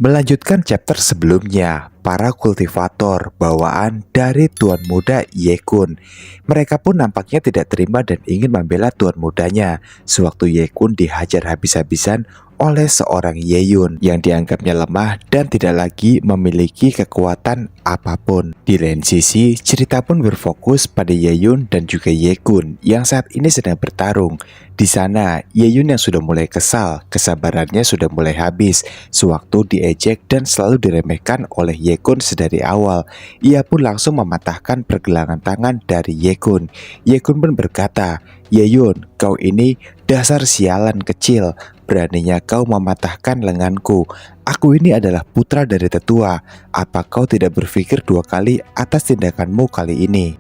Melanjutkan chapter sebelumnya, para kultivator bawaan dari Tuan Muda Ye Kun. Mereka pun nampaknya tidak terima dan ingin membela Tuan Mudanya sewaktu Ye Kun dihajar habis-habisan oleh seorang Ye Yun yang dianggapnya lemah dan tidak lagi memiliki kekuatan apapun. Di lain sisi, cerita pun berfokus pada Ye Yun dan juga Ye Kun yang saat ini sedang bertarung. Di sana, Ye Yun yang sudah mulai kesal, kesabarannya sudah mulai habis sewaktu diejek dan selalu diremehkan oleh Ye Kun sedari awal. Ia pun langsung mematahkan pergelangan tangan dari Ye Kun. Ye Kun pun berkata, "Ye Yun, kau ini dasar sialan kecil. Beraninya kau mematahkan lenganku. Aku ini adalah putra dari tetua. Apa kau tidak berpikir dua kali atas tindakanmu kali ini?"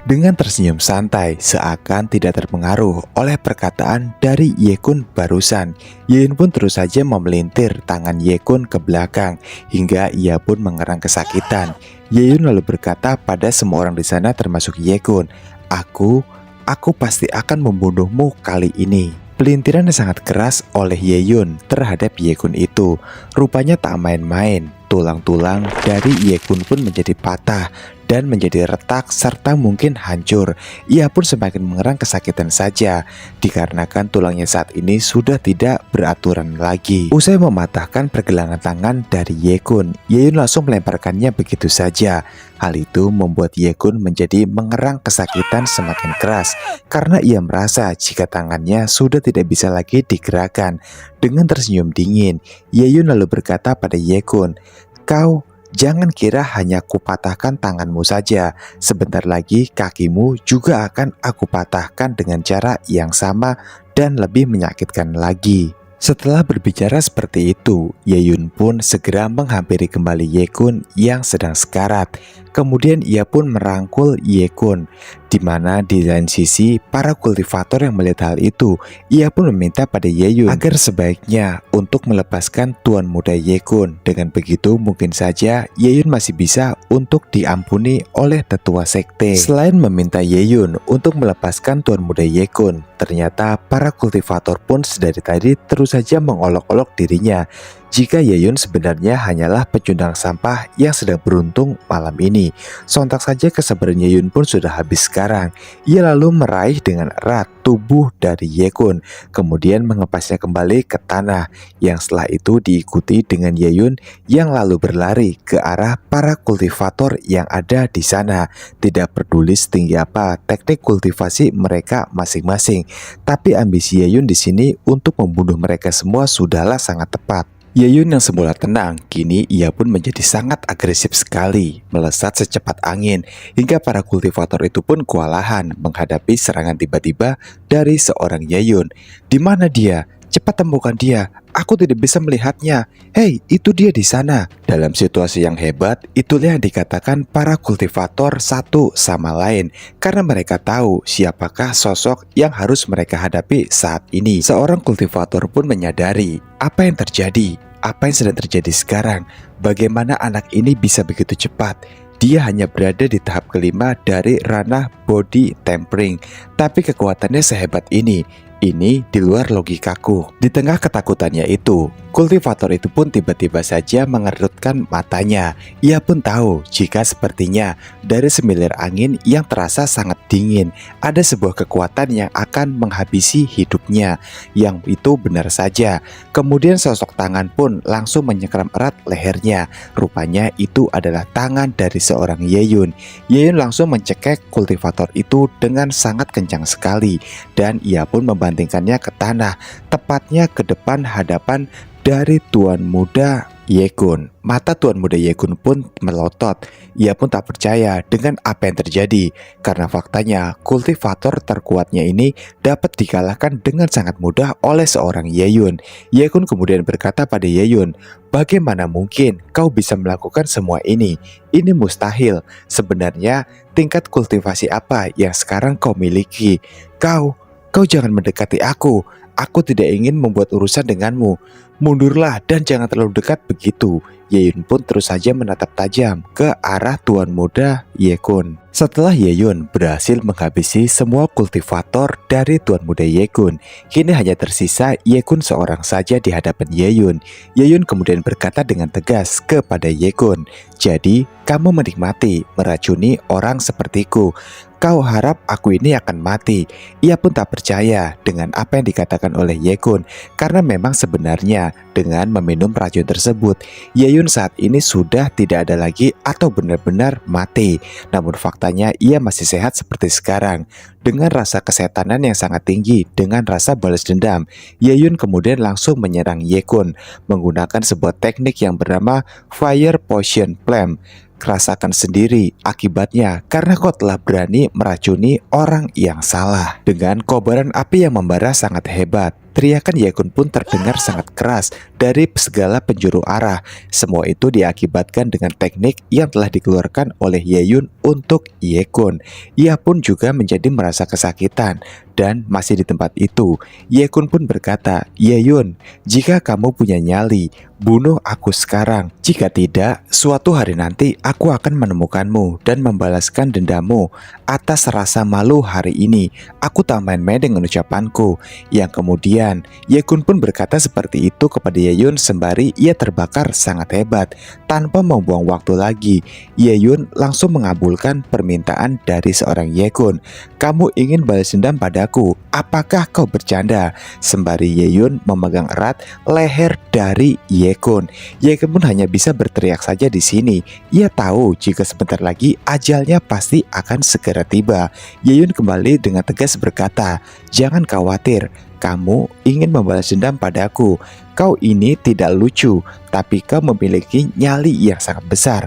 Dengan tersenyum santai, seakan tidak terpengaruh oleh perkataan dari Ye Kun barusan, Ye Yun pun terus saja memelintir tangan Ye Kun ke belakang hingga ia pun mengerang kesakitan. Ye Yun lalu berkata pada semua orang di sana termasuk Ye Kun, Aku pasti akan membunuhmu kali ini." Pelintiran yang sangat keras oleh Ye Yun terhadap Ye Kun itu rupanya tak main-main. Tulang-tulang dari Ye Kun pun menjadi patah dan menjadi retak serta mungkin hancur. Ia pun semakin mengerang kesakitan saja dikarenakan tulangnya saat ini sudah tidak beraturan lagi. Usai mematahkan pergelangan tangan dari Ye Kun, Ye Yun langsung melemparkannya begitu saja. Hal itu membuat Ye Kun menjadi mengerang kesakitan semakin keras karena ia merasa jika tangannya sudah tidak bisa lagi digerakkan. Dengan tersenyum dingin, Ye Yun lalu berkata pada Ye Kun, "Kau jangan kira hanya kupatahkan tanganmu saja. Sebentar lagi kakimu juga akan aku patahkan dengan cara yang sama dan lebih menyakitkan lagi." Setelah berbicara seperti itu, Ye Yun pun segera menghampiri kembali Ye Kun yang sedang sekarat. Kemudian ia pun merangkul Ye Kun, di mana di lain sisi para kultivator yang melihat hal itu, ia pun meminta pada Ye Yun agar sebaiknya untuk melepaskan Tuan Muda Ye Kun. Dengan begitu mungkin saja Ye Yun masih bisa untuk diampuni oleh tetua sekte. Selain meminta Ye Yun untuk melepaskan Tuan Muda Ye Kun, ternyata para kultivator pun sedari tadi terus saja mengolok-olok dirinya jika Ye Yun sebenarnya hanyalah pecundang sampah yang sedang beruntung malam ini. Sontak saja kesabaran Ye Yun pun sudah habis sekarang. Ia lalu meraih dengan erat tubuh dari Ye Kun, kemudian mengepasnya kembali ke tanah, yang setelah itu diikuti dengan Ye Yun yang lalu berlari ke arah para kultivator yang ada di sana. Tidak peduli setinggi apa teknik kultivasi mereka masing-masing, tapi ambisi Ye Yun di sini untuk membunuh mereka semua sudahlah sangat tepat. Ye Yun yang semula tenang, kini ia pun menjadi sangat agresif sekali, melesat secepat angin, hingga para kultivator itu pun kewalahan menghadapi serangan tiba-tiba dari seorang Ye Yun. "Di mana dia? Cepat temukan dia. Aku tidak bisa melihatnya. Hei, itu dia di sana." Dalam situasi yang hebat, itulah yang dikatakan para kultivator satu sama lain, karena mereka tahu siapakah sosok yang harus mereka hadapi saat ini. Seorang kultivator pun menyadari apa yang terjadi, apa yang sedang terjadi sekarang. Bagaimana anak ini bisa begitu cepat? Dia hanya berada di tahap kelima dari ranah body tempering, tapi kekuatannya sehebat ini di luar logikaku. Di tengah ketakutannya itu, kultivator itu pun tiba-tiba saja mengerutkan matanya. Ia pun tahu jika sepertinya dari semilir angin yang terasa sangat dingin, ada sebuah kekuatan yang akan menghabisi hidupnya. Yang itu benar saja. Kemudian sosok tangan pun langsung menyekram erat lehernya. Rupanya itu adalah tangan dari seorang Ye Yun. Ye Yun langsung mencekik kultivator itu dengan sangat kencang sekali, dan ia pun membantingkannya ke tanah, tepatnya ke depan hadapan dari Tuan Muda Ye Kun. Mata Tuan Muda Ye Kun pun melotot. Ia pun tak percaya dengan apa yang terjadi, karena faktanya kultivator terkuatnya ini dapat dikalahkan dengan sangat mudah oleh seorang Ye Yun. Ye Kun kemudian berkata pada Ye Yun, "Bagaimana mungkin kau bisa melakukan semua ini? Ini mustahil. Sebenarnya tingkat kultivasi apa yang sekarang kau miliki? Kau jangan mendekati aku. aku tidak ingin membuat urusan denganmu. Mundurlah dan jangan terlalu dekat begitu. Ye Yun pun terus saja menatap tajam ke arah tuan muda Ye Kun. Setelah Ye Yun berhasil menghabisi semua kultivator dari tuan muda Ye Kun, kini hanya tersisa Ye Kun seorang saja di hadapan Ye Yun. Ye Yun kemudian berkata dengan tegas kepada Ye Kun, "Jadi, kamu menikmati meracuni orang sepertiku. Kau harap aku ini akan mati." Ia pun tak percaya dengan apa yang dikatakan oleh Ye Kun, karena memang sebenarnya dengan meminum racun tersebut, Ye Yun saat ini sudah tidak ada lagi atau benar-benar mati. Namun faktanya ia masih sehat seperti sekarang. Dengan rasa kesetanan yang sangat tinggi, dengan rasa balas dendam, Ye Yun kemudian langsung menyerang Ye Kun menggunakan sebuah teknik yang bernama Fire Potion Flame. Rasakan sendiri akibatnya karena kau telah berani meracuni orang yang salah. Dengan kobaran api yang membara sangat hebat, teriakan Ye Kun pun terdengar sangat keras dari segala penjuru arah. Semua itu diakibatkan dengan teknik yang telah dikeluarkan oleh Ye Yun untuk Ye Kun. Ia pun juga menjadi merasa kesakitan. Dan masih di tempat itu, Ye Kun pun berkata, "Ye Yun, jika kamu punya nyali, bunuh aku sekarang. Jika tidak, suatu hari nanti aku akan menemukanmu dan membalaskan dendamu atas rasa malu hari ini." Aku tak main-main dengan ucapanku. Yang kemudian, Ye Kun pun berkata seperti itu kepada Ye Yun sembari ia terbakar sangat hebat. Tanpa membuang waktu lagi, Ye Yun langsung mengabulkan permintaan dari seorang Ye Kun. "Kamu ingin balas dendam padaku? Apakah kau bercanda?" Sembari Ye Yun memegang erat leher dari Ye Kun. Ye Kun pun hanya bisa berteriak saja di sini. Ia tahu jika sebentar lagi ajalnya pasti akan segera tiba. Ye Yun kembali dengan tegas berkata, "Jangan khawatir, kamu ingin membalas dendam padaku. Kau ini tidak lucu, tapi kau memiliki nyali yang sangat besar.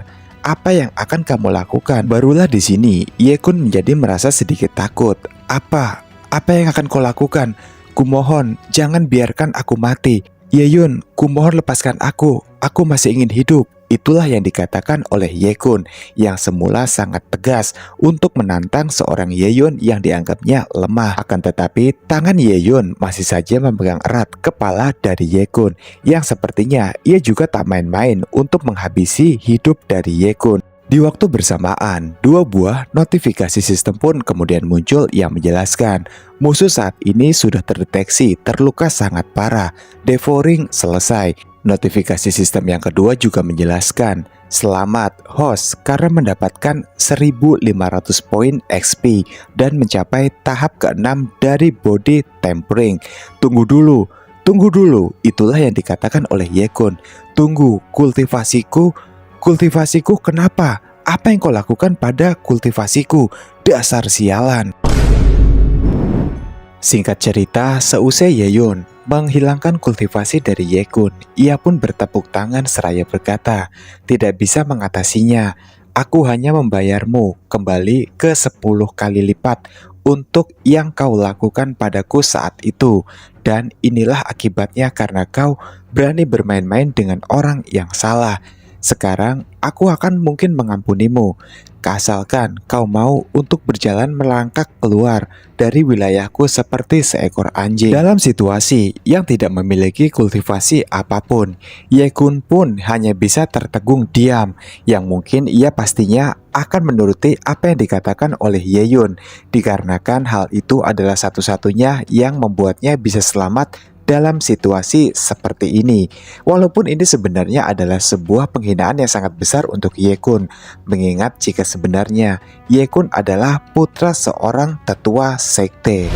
Apa yang akan kamu lakukan?" Barulah di sini Ye Kun menjadi merasa sedikit takut. Apa yang akan kau lakukan? Kumohon, jangan biarkan aku mati. Ye Yun, kumohon lepaskan aku masih ingin hidup. Itulah yang dikatakan oleh Ye Kun yang semula sangat tegas untuk menantang seorang Ye Yun yang dianggapnya lemah. Akan tetapi tangan Ye Yun masih saja memegang erat kepala dari Ye Kun yang sepertinya ia juga tak main-main untuk menghabisi hidup dari Ye Kun. Di waktu bersamaan, dua buah notifikasi sistem pun kemudian muncul yang menjelaskan musuh saat ini sudah terdeteksi terluka sangat parah. Devouring selesai. Notifikasi sistem yang kedua juga menjelaskan, "Selamat host karena mendapatkan 1500 poin XP dan mencapai tahap ke-6 dari body tempering." Tunggu dulu. Itulah yang dikatakan oleh Ye Kun. "Tunggu, kultivasiku kenapa? Apa yang kau lakukan pada kultivasiku? Dasar sialan." Singkat cerita, seusai Ye Yun menghilangkan kultivasi dari Ye Kun, ia pun bertepuk tangan seraya berkata, "Tidak bisa mengatasinya. Aku hanya membayarmu kembali ke 10 kali lipat untuk yang kau lakukan padaku saat itu. Dan inilah akibatnya karena kau berani bermain-main dengan orang yang salah. Sekarang aku akan mungkin mengampunimu, asalkan kau mau untuk berjalan melangkah keluar dari wilayahku seperti seekor anjing." Dalam situasi yang tidak memiliki kultivasi apapun, Ye Kun pun hanya bisa tertegun diam, yang mungkin ia pastinya akan menuruti apa yang dikatakan oleh Ye Yun, dikarenakan hal itu adalah satu-satunya yang membuatnya bisa selamat dalam situasi seperti ini. Walaupun ini sebenarnya adalah sebuah penghinaan yang sangat besar untuk Ye Kun, mengingat jika sebenarnya Ye Kun adalah putra seorang tetua sekte.